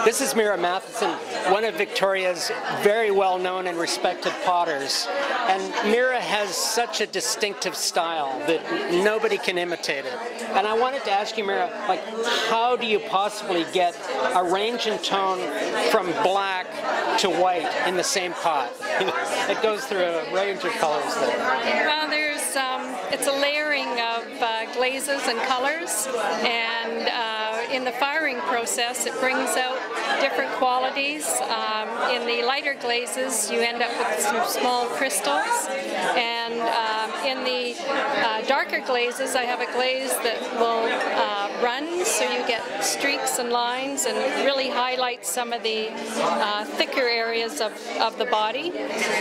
This is Mira Matheson, one of Victoria's very well-known and respected potters. And Mira has such a distinctive style that nobody can imitate it. And I wanted to ask you, Mira, like, how do you possibly get a range in tone from black to white in the same pot? It goes through a range of colors there. Well, it's a layering of glazes and colors, and in the firing process it brings out different qualities. In the lighter glazes you end up with some small crystals, and in the darker glazes I have a glaze that will run, so you get streaks and lines and really highlights some of the thicker areas of the body.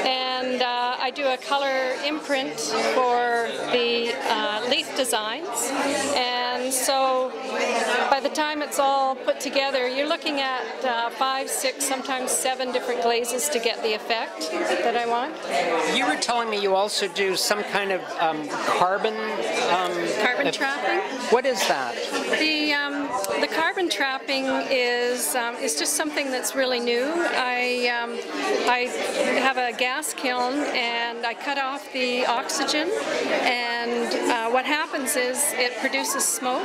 And I do a color imprint for the leaf designs, and so by the time it's all put together you're looking at 5, 6, sometimes 7 different glazes to get the effect that I want. You were telling me you also do some kind of carbon trapping. What is that? The carbon trapping is just something that's really new. I have a gas kiln and I cut off the oxygen, and what happens is it produces smoke,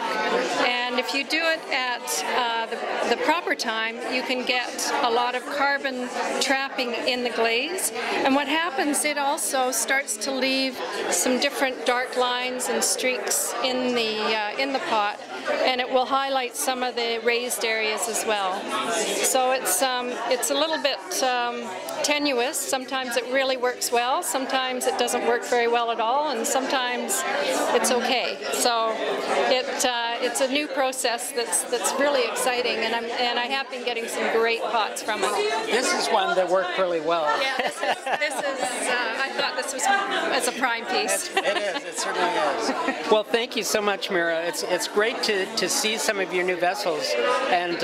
and if you do it at the proper time you can get a lot of carbon trapping in the glaze, and what happens, it also starts to leave some different dark lines and streaks in the pot, and it will highlight some of the raised areas as well. So it's a little bit tenuous. Sometimes it really works well, sometimes it doesn't work very well at all, and sometimes it's okay. So it's a new process that's really exciting, and I have been getting some great pots from it. This is one that worked really well. Yeah, this is I thought this was as a prime piece. It is, it certainly is. Well, thank you so much, Mira. It's great to see some of your new vessels, and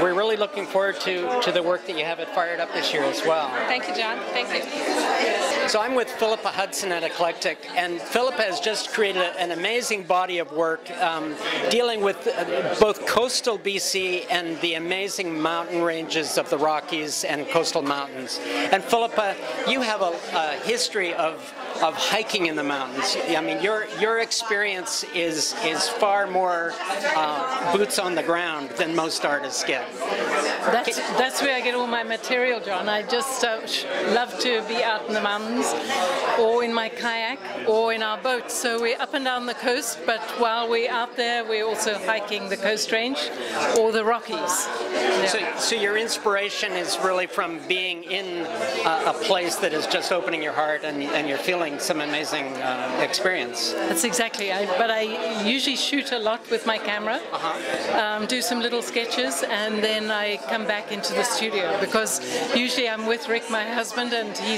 we're really looking forward to the work that you have at Fired Up this year as well. Thank you, John. Thank you. So I'm with Philippa Hudson at Eclectic, and Philippa has just created an amazing body of work dealing with both coastal BC and the amazing mountain ranges of the Rockies and coastal mountains. And Philippa, you have a history of hiking in the mountains. I mean, your experience is far more boots on the ground than most artists get. That's where I get all my material, John. I just love to be out in the mountains, or in my kayak, or in our boat. So we're up and down the coast, but while we're out there, we're also hiking the Coast Range or the Rockies. Yeah. So your inspiration is really from being in a place that is just opening your heart, and you're feeling some amazing experience. That's exactly. But I usually shoot a lot with my camera, do some little sketches, and then I come back into the studio, because usually I'm with Rick, my husband, and he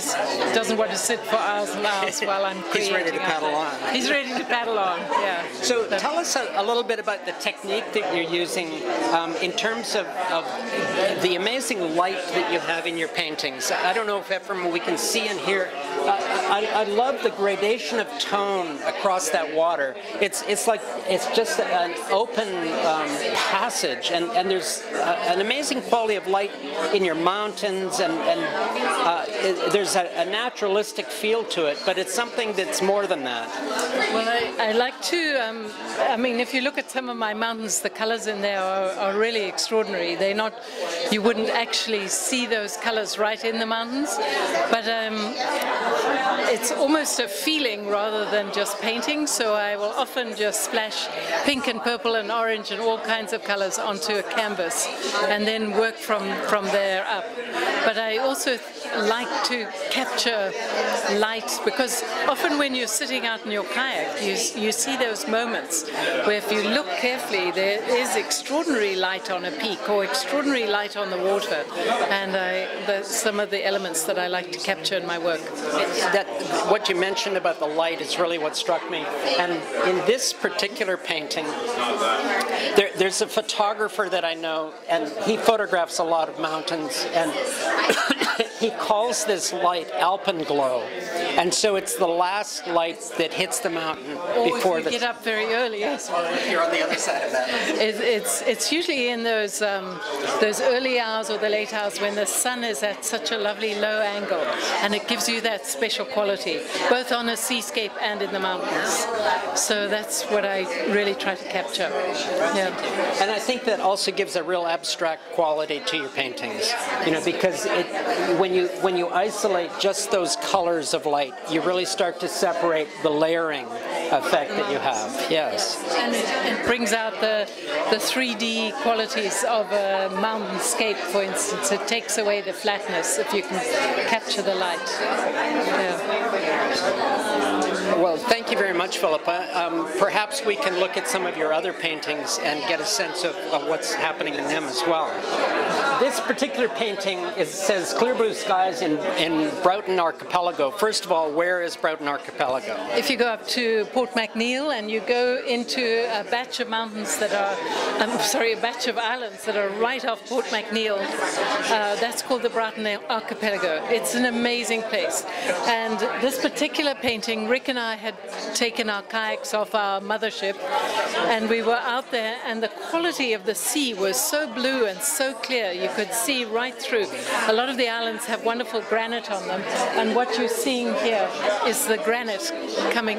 doesn't want to sit for hours and hours while I'm creating. He's ready to paddle on. He's ready to paddle on, yeah. So tell us a little bit about the technique that you're using in terms of the amazing light that you have in your paintings. I don't know if Ephraim, we can see and hear. I love the gradation of tone across that water. It's just an open passage, and there's an amazing quality of light in your mountains, and there's a naturalistic feel to it, but it's something that's more than that. Well, I like to, I mean, if you look at some of my mountains, the colors in there are really extraordinary. They're not, you wouldn't actually see those colors right in the mountains, but it's almost a feeling rather than just painting, so I will often just splash pink and purple and orange and all kinds of colors onto a canvas and then work from there up. But I also like to capture light, because often when you're sitting out in your kayak, you see those moments where if you look carefully, there is extraordinary light on a peak or extraordinary light on the water, and that's some of the elements that I like to capture in my work. that what you mentioned about the light is really what struck me. And in this particular painting, there's a photographer that I know, and he photographs a lot of mountains, and he calls this light alpenglow. And so it's the last light that hits the mountain before get up very early. Yes. Or if you're on the other side of that. It's usually in those early hours or the late hours when the sun is at such a lovely low angle, and it gives you that special quality, both on a seascape and in the mountains. So that's what I really try to capture. Yeah. And I think that also gives a real abstract quality to your paintings, you know, because when you isolate just those colors of light, you really start to separate the layering effect that you have. Yes. And it brings out the 3D qualities of a mountainscape, for instance. It takes away the flatness if you can capture the light. Yeah. Well, thank you very much, Philippa. Perhaps we can look at some of your other paintings and get a sense of what's happening in them as well. This particular painting says Clear Blue Skies in Broughton Archipelago. First of all, where is Broughton Archipelago? If you go up to Port McNeill and you go into a batch of mountains that are, a batch of islands that are right off Port McNeill, that's called the Broughton Archipelago. It's an amazing place. And this particular painting, Rick and I had taken our kayaks off our mothership, and we were out there, and the quality of the sea was so blue and so clear. You could see right through. A lot of the islands have wonderful granite on them, and what you're seeing here is the granite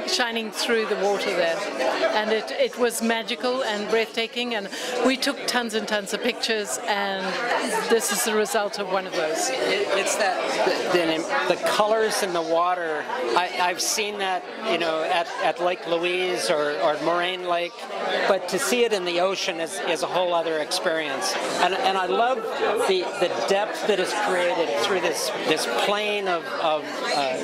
shining through the water there. And it was magical and breathtaking, and we took tons and tons of pictures, and this is the result of one of those. It's that the colors in the water. I've seen that, you know, at Lake Louise or Moraine Lake, but to see it in the ocean is a whole other experience. And I love the depth that is created through this plane of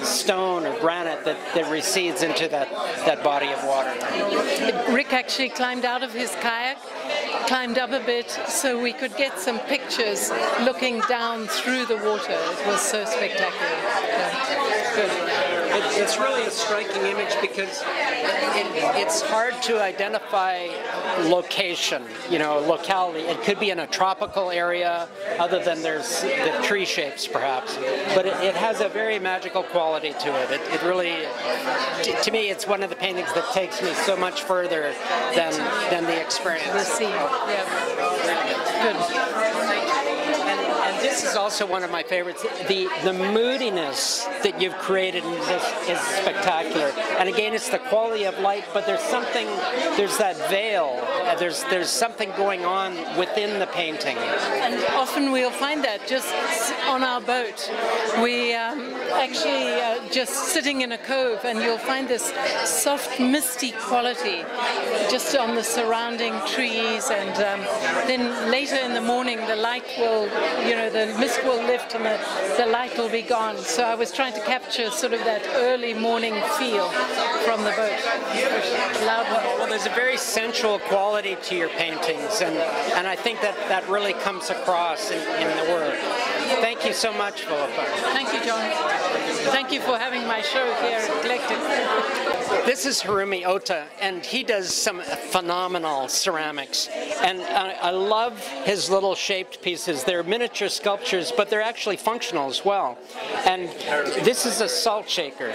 stone or granite that recedes into that body of water. Rick actually climbed out of his kayak, climbed up a bit so we could get some pictures looking down through the water. It was so spectacular. Yeah. Good. It's really a striking image because it's hard to identify location, you know, locality. It could be in a tropical area, other than there's the tree shapes perhaps, but it has a very magical quality to it. It really, to me, it's one of the paintings that takes me so much further than the experience. The sea, yeah. Good. And this is also one of my favorites. The moodiness that you've created in this is spectacular. And again, it's the quality of light, but there's that veil. There's something going on within the painting. And often we'll find that just on our boat. We actually just sitting in a cove, and you'll find this soft, misty quality just on the surrounding trees, and then later in the morning the light will, you know, the mist will lift and the light will be gone. So I was trying to capture sort of that early morning feel from the boat. Well, there's a very sensual quality to your paintings, and I think that really comes across in the work. Thank you so much, Philippa. Thank you, John. Thank you for having my show here at Eclectic. This is Hirumi Ota, and he does some phenomenal ceramics. And I love his little shaped pieces. They're miniature sculptures, but they're actually functional as well. And this is a salt shaker,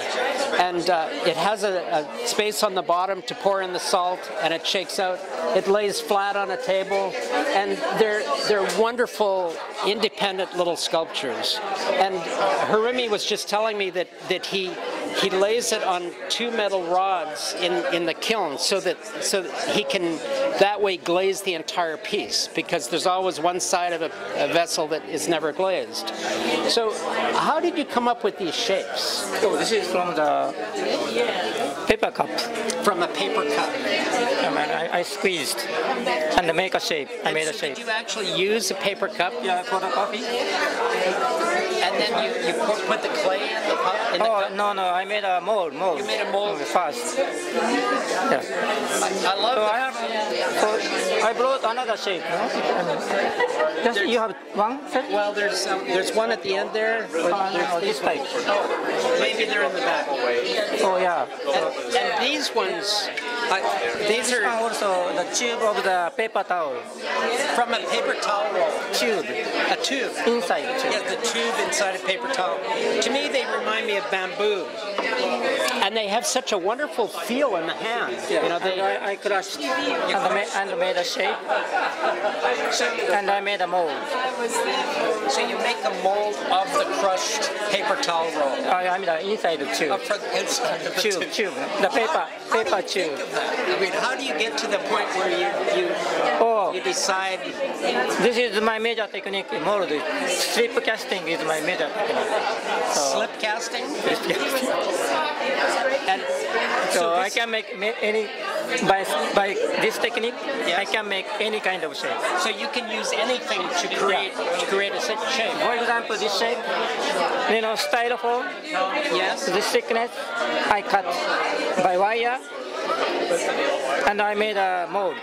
and it has a space on the bottom to pour in the salt, and it shakes out. It lays flat on a table, and they're wonderful, independent little sculptures. And Hirumi was just telling me that he lays it on 2 metal rods in the kiln so that he can that way glaze the entire piece, because there's always one side of a vessel that is never glazed. So how did you come up with these shapes? Oh, this is from the paper cup. From a paper cup. I squeezed and make a shape. I made a shape. Did you actually use a paper cup? Yeah, for the coffee. And then you put the clay in the cup? No, I made a mold. You made a mold first. Yeah. I love so I brought another shape. No? You have one set? Well, there's one at the end there. No, this type. Maybe they're in the back. Oh yeah. And these ones, these are also the tube of the paper towel. From a paper towel roll. Tube. A tube. Inside tube. Yeah, the tube inside a paper towel. To me, they remind me of bamboo. And they have such a wonderful feel in the hand. Yeah. You know, I crushed and made a shape. And I made a mold. So you make a mold of the crushed paper towel roll. I mean inside the tube. Inside of the tube. The paper tube. I mean, how do you get to the point where you decide? This is my major technique. Mold. Slip casting is my major technique. Slip casting? And so I can make any by this technique. Yes. I can make any kind of shape. So you can use anything to create a shape. For example, this shape, styrofoam. Yes. This thickness, I cut by wire, and I made a mold.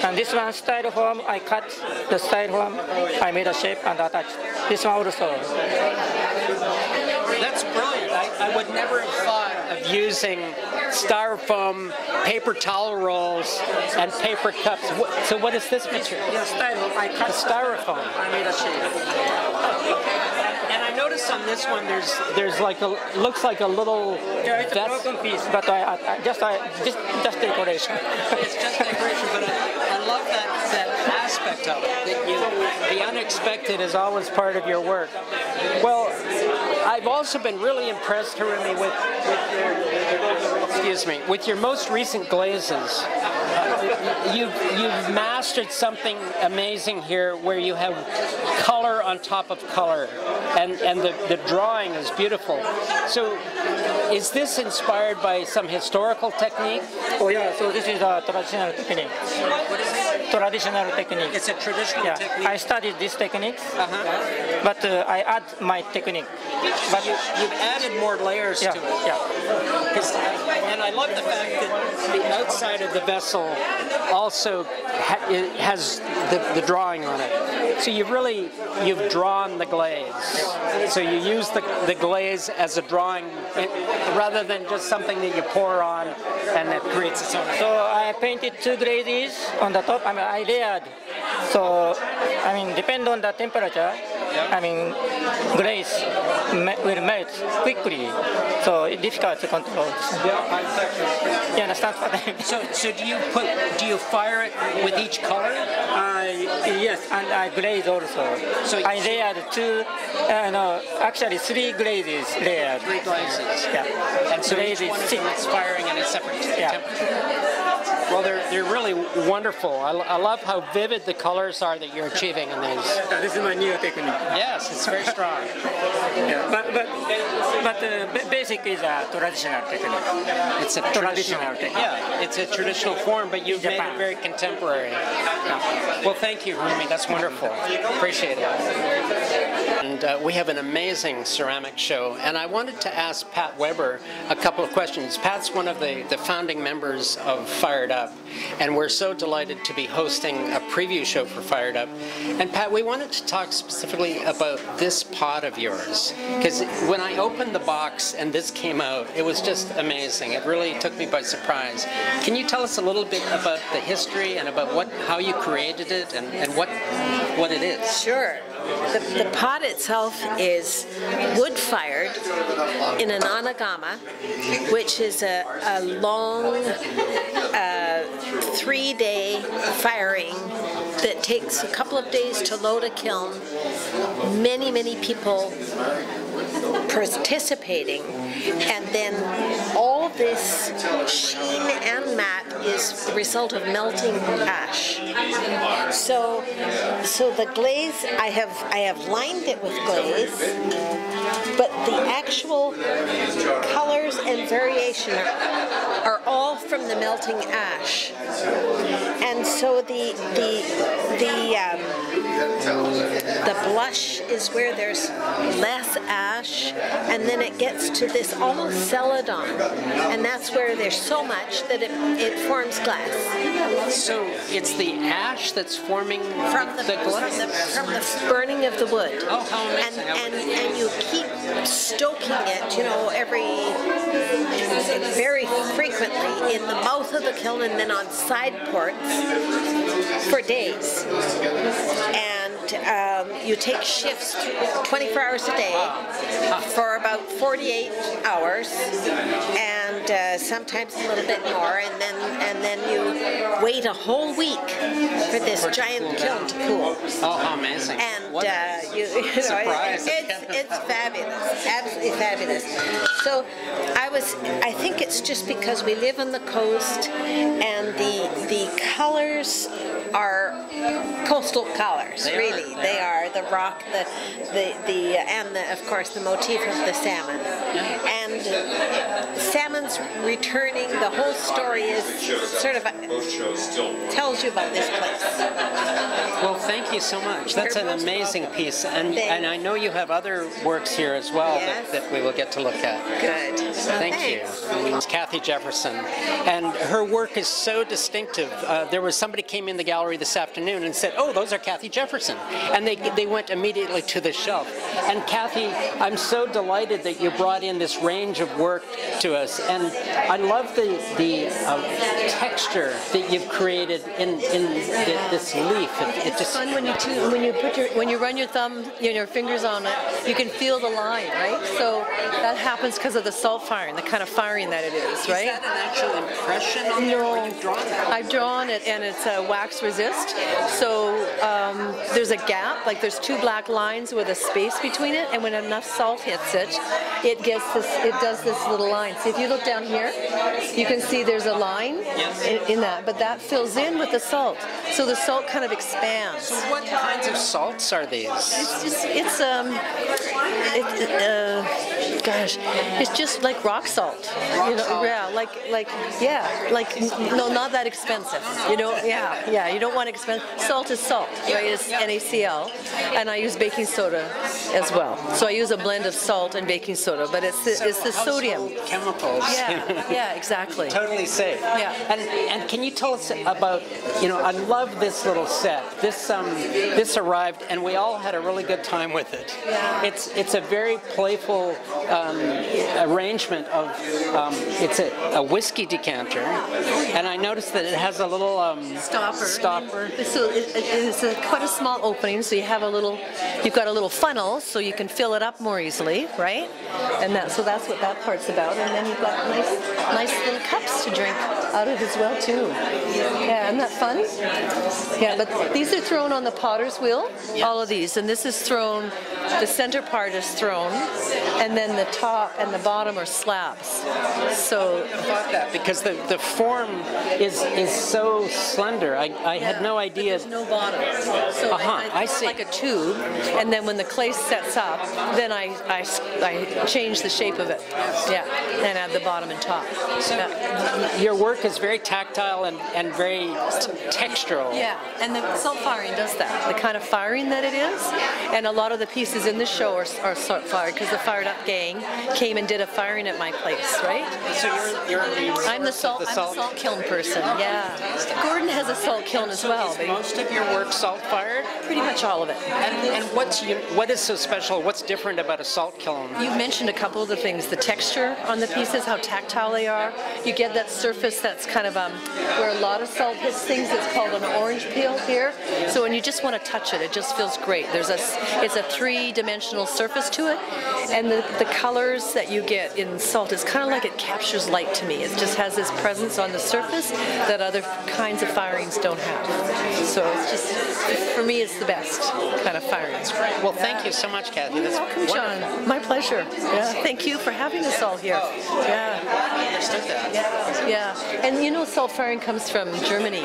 And this one styrofoam, I cut the styrofoam, I made a shape and attached. This one also. That's brilliant. I would never have thought of using styrofoam, paper towel rolls, and paper cups. So what is this material? Yeah, styrofoam. I cut styrofoam. I made a shape. And I noticed on this one, there's like looks like a little. Yeah, it's a broken piece, but just decoration. It's just decoration, but I love that aspect of it. That the unexpected is always part of your work. Well, I've also been really impressed, Harumi, with your most recent glazes. You've mastered something amazing here, where you have color on top of color, and the drawing is beautiful. So, is this inspired by some historical technique? Oh yeah, so this is a traditional technique. What is it? Traditional technique. It's a traditional technique. I studied this technique, but I add my technique. But you've added more layers to it. Yeah. And I love the fact that the outside of the vessel also has the drawing on it. So you've drawn the glaze. So you use the glaze as a drawing rather than just something that you pour on and it creates its own. So I painted 2 glazes on the top. I layered. So depend on the temperature. Glaze will melt quickly, so it's difficult to control. You understand what I mean? So do you fire it with each color? Yes, and I glaze also. So I layered 3 glazes layered. 3 glazes. Yeah. And so each one of them is firing at a separate temperature. Well, they're really wonderful. I love how vivid the colors are that you're achieving in these. This is my new technique. Yes, it's very strong. Yeah, but basic is a traditional technique. It's a traditional technique. Yeah, it's a traditional form, but you've made it very contemporary. Well, thank you, Harumi. That's wonderful. Appreciate it. And we have an amazing ceramic show, and I wanted to ask Pat Weber a couple of questions. Pat's one of the founding members of Fired Up, and we're so delighted to be hosting a preview show for Fired Up. And Pat, we wanted to talk specifically about this pot of yours, because when I opened the box and this came out, it was just amazing. It really took me by surprise. Can you tell us a little bit about the history and about how you created it and what it is? Sure. The pot itself is wood-fired in an anagama, which is a long 3-day firing that takes a couple of days to load a kiln. Many people participating, and then all this sheen and matte is the result of melting ash. So the glaze, I have lined it with glaze, but the actual colors and variation are all from the melting ash. And so the blush is where there's less ash, and then it gets to this almost celadon, and that's where there's so much that it forms glass. So it's the ash that's forming the glass? From the burning of the wood. Oh, how amazing. And you keep stoking it, you know, very frequently in the mouth of the kiln and then on side ports for days. And you take shifts 24 hours a day for about 48 hours, and sometimes a little bit more, and then you wait a whole week for this giant kiln to cool. Oh, how amazing! And you know, it's fabulous, absolutely fabulous. So I think it's just because we live on the coast, and the colors are coastal colors. Really, they are the rock, and of course the motif of the salmon. And salmon's returning. The whole story is sort of tells you about this place. Well, thank you so much. That's an amazing piece, and I know you have other works here as well that we will get to look at. Good. Thank you. It's Kathy Jefferson, and her work is so distinctive. There was somebody came in the gallery this afternoon and said, "Oh, those are Kathy Jefferson," and they went immediately to the shelf. And Kathy, I'm so delighted that you brought in this range of work to us, and I love the texture that you've created in this leaf. It's just fun when you run your thumb, your fingers on it, you can feel the line, right? So that happens because of the salt firing, the kind of firing that it is, right? Is that an actual impression on there, or you've drawn it? I've drawn it, and it's a wax resist. So there's a gap, like there's two black lines with a space between it, and when enough salt hits it, it does this little line. See, if you look down here, you can see there's a line in that, but that fills in with the salt. So the salt kind of expands. So what kinds of salts are these? It's just like rock salt. Salt. No, not that expensive. You don't want expensive. Salt is salt, right? It's NaCl, and I use baking soda as well. So I use a blend of salt and baking soda, but it's the sodium. Chemicals. Yeah, exactly. Totally safe. Yeah. And can you tell us about, I love this little set. This arrived, and we all had a really good time with it. Yeah. It's a very playful arrangement of it's a whiskey decanter, and I noticed that it has a little stopper. So it's quite a small opening, so you've got a little funnel, so you can fill it up more easily, right? And that's what that part's about. And then you've got nice little cups to drink out of as well too. Yeah, isn't that fun? Yeah, but these are thrown on the potter's wheel, all of these, and this is thrown. The center part is thrown, and then the top and the bottom are slabs. So I thought that because the form is so slender. I had no idea. There's no bottom. So I see. Like a tube, and then when the clay sets up, then I change the shape of it. Yeah, and add the bottom and top. So your work is very tactile and very textural. Yeah, and the salt firing does that. The kind of firing that it is, and a lot of the pieces in the show are salt fired because the Fired Up gang came and did a firing at my place, right? So I'm the salt kiln person. Yeah. Gordon has a salt kiln as well. Is most of your work salt fired? Pretty much all of it. And what is so special? What's different about a salt kiln? You mentioned a couple of the things. The texture on the pieces, how tactile they are. You get that surface that's kind of where a lot of salt hits things. It's called an orange peel here. So when you just want to touch it, it just feels great. It's a three-dimensional surface to it, and the colors that you get in salt is kind of like it captures light to me. It just has this presence on the surface that other kinds of firings don't have. So it's just, for me, it's that's the best kind of firing. That's great. Well, thank you so much, Kathy. That's welcome, John. My pleasure. Yeah. Thank you for having us all here. Yeah. I understood that. Yeah. And you know, salt firing comes from Germany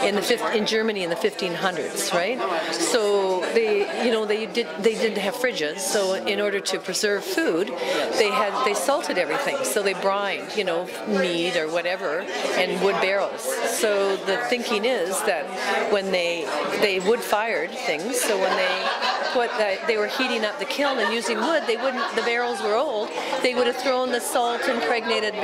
in the 1500s, right? So they didn't have fridges, so in order to preserve food, they salted everything. So they brined, meat or whatever, in wood barrels. So the thinking is that when they wood-fired things, so when they were heating up the kiln and using wood, the barrels were old, they would have thrown the salt impregnated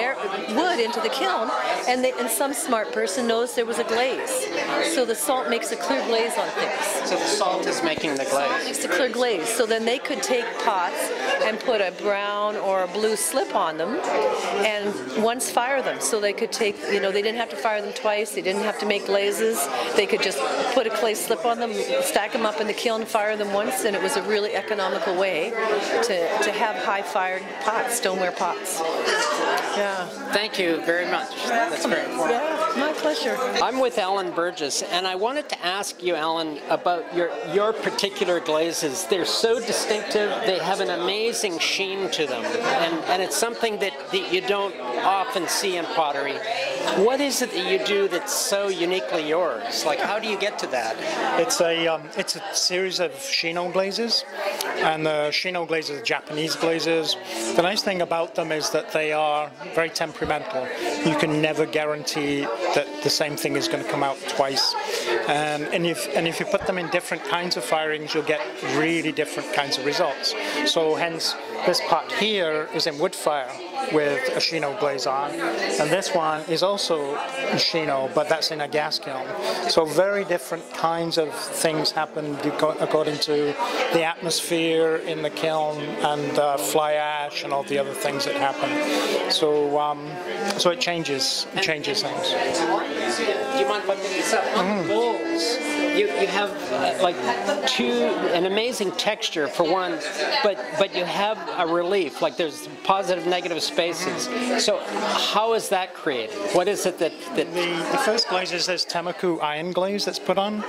wood into the kiln, and some smart person knows there was a glaze. So the salt makes a clear glaze on things. So the salt is making the glaze. Salt makes a clear glaze. So then they could take pots and put a brown or a blue slip on them and once fire them. So they could take, they didn't have to fire them twice, they didn't have to make glazes, they could just put a clay slip on them, stack them up in the kiln, fire them once, and it was a really economical way to have high-fired pots, stoneware pots. Yeah. Thank you very much. That's very important. Yeah, my pleasure. I'm with Alan Burgess, and I wanted to ask you, Alan, about your particular glazes. They're so distinctive. They have an amazing sheen to them, and it's something that you don't often see in pottery. What is it that you do that's so uniquely yours? Like, how do you get to that? It's a series of Shino glazes, and the Shino glazes are Japanese glazes. The nice thing about them is that they are very temperamental. You can never guarantee that the same thing is going to come out twice. And if you put them in different kinds of firings, you'll get really different kinds of results. So hence, this pot here is in wood fire with a Shino glaze on, and this one is also Shino, but that's in a gas kiln. So very different kinds of things happen according to the atmosphere in the kiln and fly ash and all the other things that happen. So it changes things. Do you mind putting this up? On the bowls, you have an amazing texture for one, but you have a relief, like there's positive, negative spaces. So how is that created? What is it that... The first glaze is this Temuku iron glaze that's put on,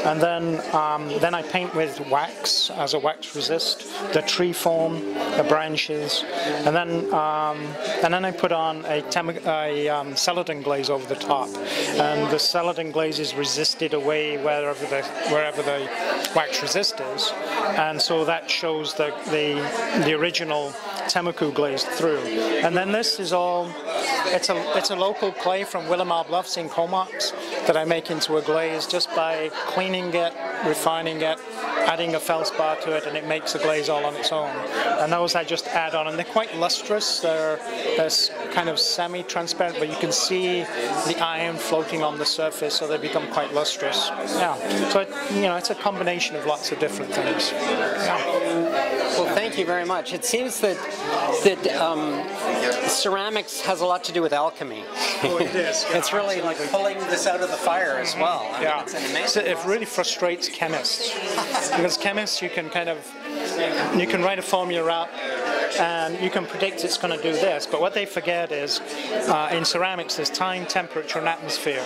and then I paint with wax as a wax resist, the tree form, the branches, and then I put on a celadon glaze over the top, and the celadon glaze is resisted away wherever the wax resist is, and so that shows the original Temuku glaze through. And then this is all, it's a local clay from Willamar Bluffs in Comox that I make into a glaze just by cleaning it, refining it, adding a feldspar to it, and it makes a glaze all on its own. And those I just add on, and they're quite lustrous. They're kind of semi-transparent, but you can see the iron floating on the surface, so they become quite lustrous. Yeah. So it's a combination of lots of different things. Yeah. Well, thank you very much. It seems that ceramics has a lot to do with alchemy. Oh, it is. It's really like pulling this out of the fire as well. I mean, it's an amazing it really frustrates chemists, because chemists you can write a formula out and you can predict it's going to do this, but what they forget is in ceramics there's time, temperature, and atmosphere,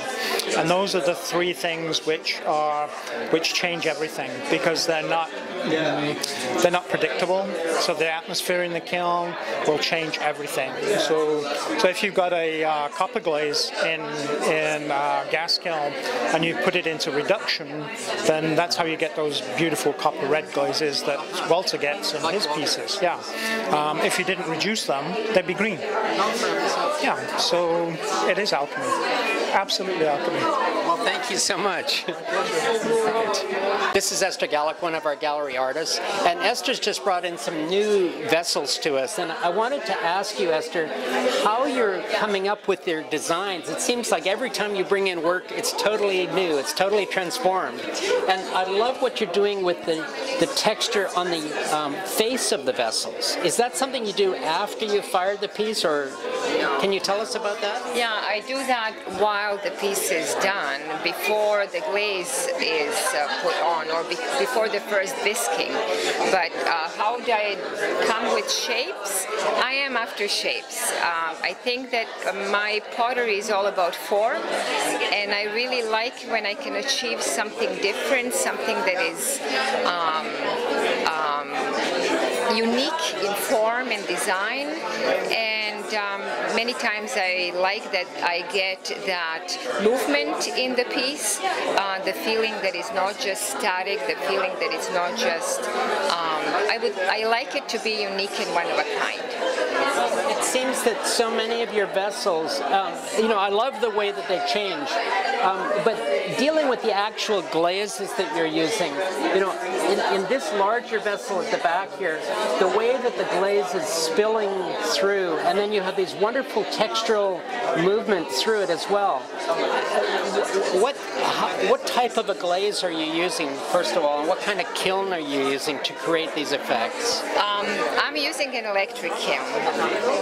and those are the three things which change everything, because they're not predictable. So the atmosphere in the kiln will change everything. So if you've got a copper glaze in a gas kiln and you put it into reduction, then that's how you get those beautiful copper red glazes that Walter gets in his pieces. Yeah. If you didn't reduce them, they'd be green. Yeah. So it is alchemy. Absolutely alchemy. Well, thank you so much. This is Esther Gallic, one of our gallery artists, and Esther's just brought in some new vessels to us, and I wanted to ask you, Esther, how you're coming up with your designs. It seems like every time you bring in work, it's totally new, it's totally transformed, and I love what you're doing with the texture on the face of the vessels. Is that something you do after you fired the piece, or can you tell us about that? Yeah, I do that while the piece is done, before the glaze is put on, or before the first bisquing. But how do I come with shapes? I am after shapes. I think that my pottery is all about form, and I really like when I can achieve something different, something that is unique in form and design. And many times I like that I get that movement in the piece, the feeling that it's not just static, the feeling that it's not just, I like it to be unique and one of a kind. It seems that so many of your vessels, I love the way that they change, but dealing with the actual glazes that you're using, in this larger vessel at the back here, the way that the glaze is spilling through, and then you have these wonderful textural movements through it as well. What type of a glaze are you using, first of all, and what kind of kiln are you using to create these effects? I'm using an electric kiln,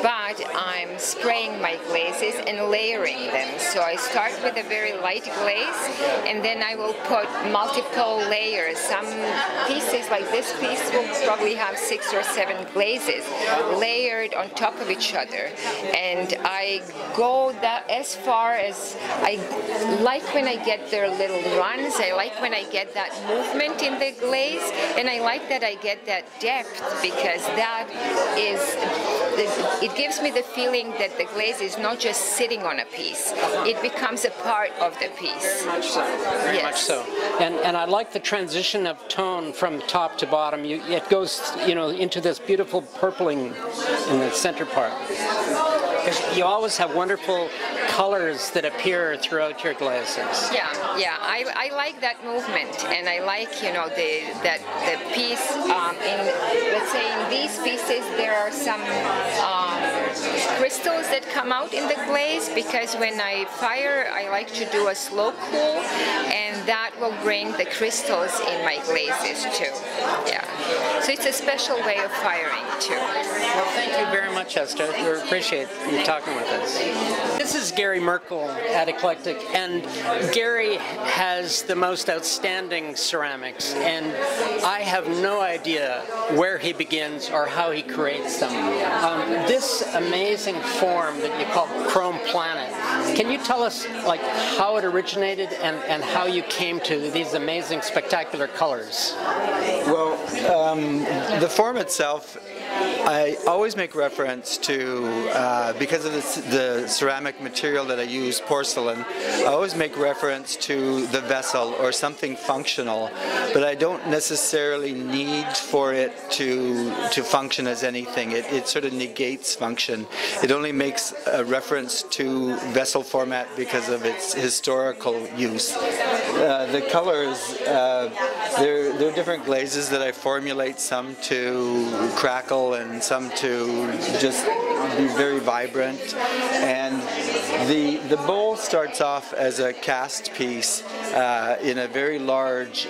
but I'm spraying my glazes and layering them. So I start with a very light glaze, and then I will put multiple layers. Some pieces, like this piece, will probably have 6 or 7 glazes layered on top of each other. And I go that as far as I like when I get their little runs. I like when I get that movement in the glaze, and I like that I get that depth, because that is, it gives me the feeling that the glaze is not just sitting on a piece. It becomes a part of the piece. Very much so. Very much so. And I like the transition of tone from top to bottom. It goes, into this beautiful purpling in the center part. Because you always have wonderful colors that appear throughout your glazes. Yeah. I like that movement, and I like, that the piece. Let's say in these pieces there are some crystals that come out in the glaze, because when I fire, I like to do a slow cool, and that will bring the crystals in my glazes too. Yeah. So it's a special way of firing too. Well, thank you very much, Esther. We appreciate you talking with us. This is Gary Merkel at Eclectic, and Gary has the most outstanding ceramics, and I have no idea where he begins or how he creates them. This amazing form that you call Chrome Planet, can you tell us how it originated and how you came to these amazing, spectacular colors? Well, the form itself, I always make reference to, because of the ceramic material that I use, porcelain, I always make reference to the vessel or something functional, but I don't necessarily need for it to function as anything. It sort of negates function. It only makes a reference to vessel format because of its historical use. The colors, they're different glazes that I formulate, some to crackle and some to just be very vibrant. And the bowl starts off as a cast piece in a very large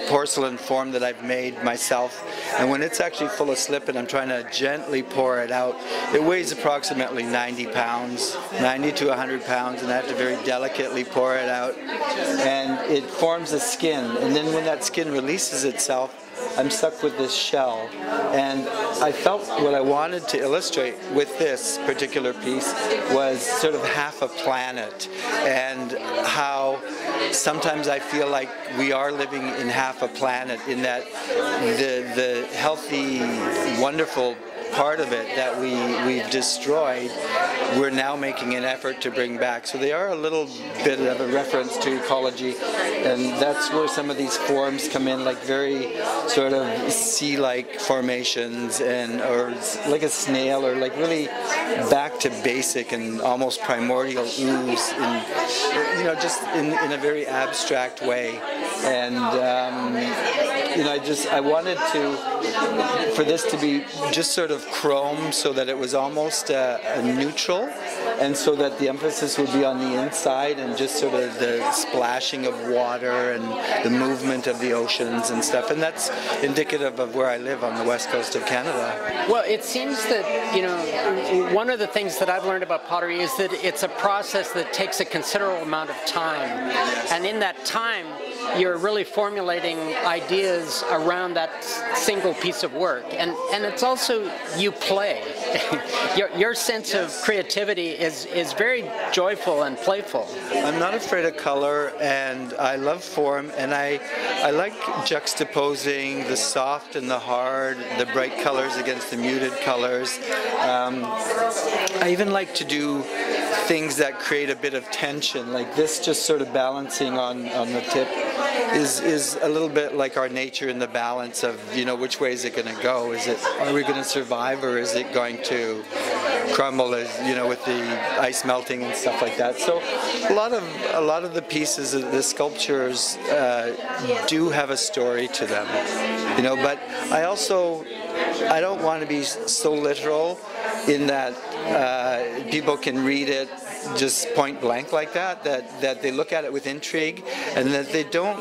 porcelain form that I've made myself. And when it's actually full of slip and I'm trying to gently pour it out, it weighs approximately 90 pounds, 90 to 100 pounds, and I have to very delicately pour it out. And it forms a skin, and then when that skin releases itself, I'm stuck with this shell. And I felt what I wanted to illustrate with this particular piece was sort of half a planet, and how sometimes I feel like we are living in half a planet, in that the healthy, wonderful part of it that we've destroyed, we're now making an effort to bring back. So they are a little bit of a reference to ecology, and that's where some of these forms come in, like very sort of sea-like formations, or like a snail, or like really back to basic and almost primordial ooze, just in a very abstract way. And I wanted for this to be just sort of chrome, so that it was almost a neutral, and so that the emphasis would be on the inside and just sort of the splashing of water and the movement of the oceans and stuff. And that's indicative of where I live on the west coast of Canada. Well, it seems that, one of the things that I've learned about pottery is that it's a process that takes a considerable amount of time. And in that time, you're really formulating ideas around that single piece of work. And it's also, you play. Your sense of creativity is very joyful and playful. I'm not afraid of color, and I love form, and I like juxtaposing the soft and the hard, the bright colors against the muted colors. I even like to do things that create a bit of tension, like this just sort of balancing on the tip is a little bit like our nature in the balance of, which way is it going to go? Are we going to survive, or is it going to crumble, with the ice melting and stuff like that? So a lot of the pieces of the sculptures do have a story to them, but I don't want to be so literal in that people can read it just point blank like that they look at it with intrigue, and that they don't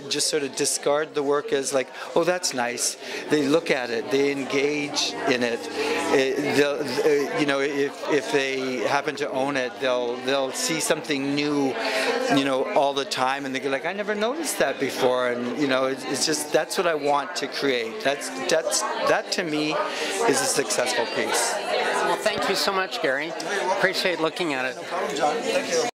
just sort of discard the work as like, oh, that's nice. They look at it, they engage in it. If they happen to own it, they'll see something new, all the time, and they go like, I never noticed that before, and it's just, that's what I want to create. That to me is a successful piece. Well, thank you so much, Gary. Appreciate looking at it. No problem, John. Thank you.